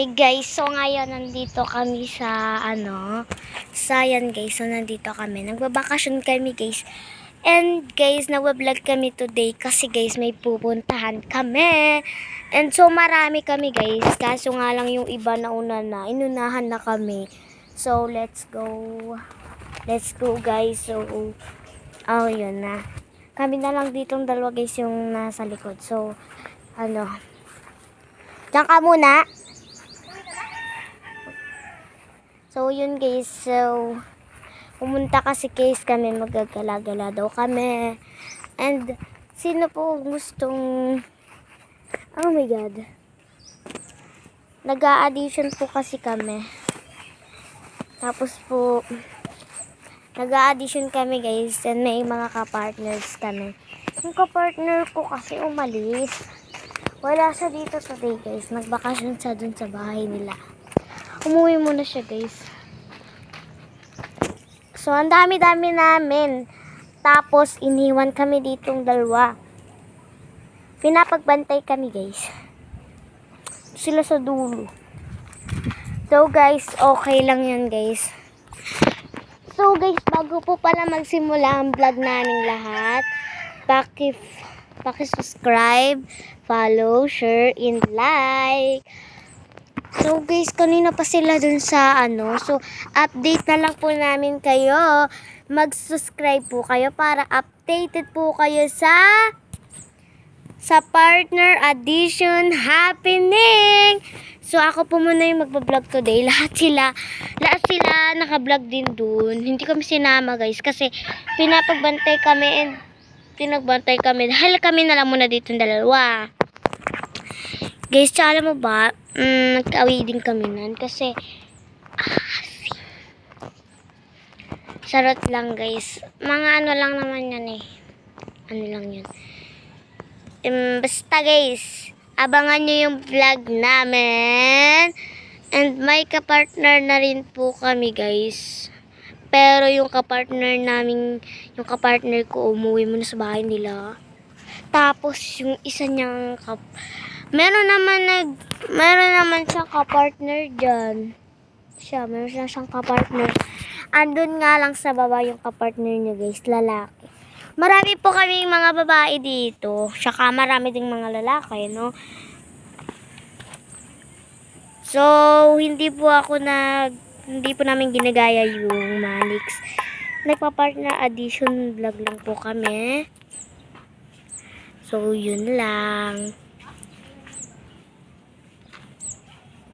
Hi guys, so ngayon nandito kami sa yan guys, so nandito kami, nagbabakasyon kami guys. And guys, nagbablog kami today kasi guys may pupuntahan kami. And so marami kami guys, kaso nga lang yung iba inunahan na kami. So let's go guys. So yun na, kami na lang ditong dalawa guys yung nasa likod. So diyan ka muna. So, yun guys. So, pumunta kasi guys kami. Magagala-gala daw kami. And, sino po gustong... Oh my God. Nag-a-audition po kasi kami. Tapos po, nag-a-audition kami guys. And may mga ka-partners kami. Yung ka-partner ko kasi umalis. Wala siya dito today guys. Nagbakasyon siya dun sa bahay nila. Umuwi muna siya guys. So, ang dami-dami namin. Tapos, iniwan kami ditong dalawa. Pinapagbantay kami guys. Sila sa dulo. So guys, okay lang yan guys. So guys, bago po pala magsimula ang vlog namin lahat, paki-subscribe, follow, share, and like. So guys, kanina pa sila dun sa so update na lang po namin kayo. Mag-subscribe po kayo para updated po kayo sa partner audition happening. So ako po muna yung magbablog today. Lahat sila naka-vlog din dun. Hindi kami sinama guys kasi pinagbantay kami dahil kami na lang muna dito dalawa. Guys, tsaka alam mo ba, nag-away din kami nun kasi charot lang guys. Mga lang naman yan eh. Lang yun. Basta guys, abangan nyo yung vlog namin. And may kapartner na rin po kami guys. Pero yung kapartner ko umuwi muna sa bahay nila. Tapos yung isa niyang meron naman siyang kapartner dyan. Meron siyang kapartner. Andun nga lang sa baba yung kapartner niya guys, lalaki. Marami po kaming mga babae dito. Saka marami ding mga lalaki, no? So, hindi po namin ginagaya yung Manix. Nagpa-partner audition vlog lang po kami. So, yun lang.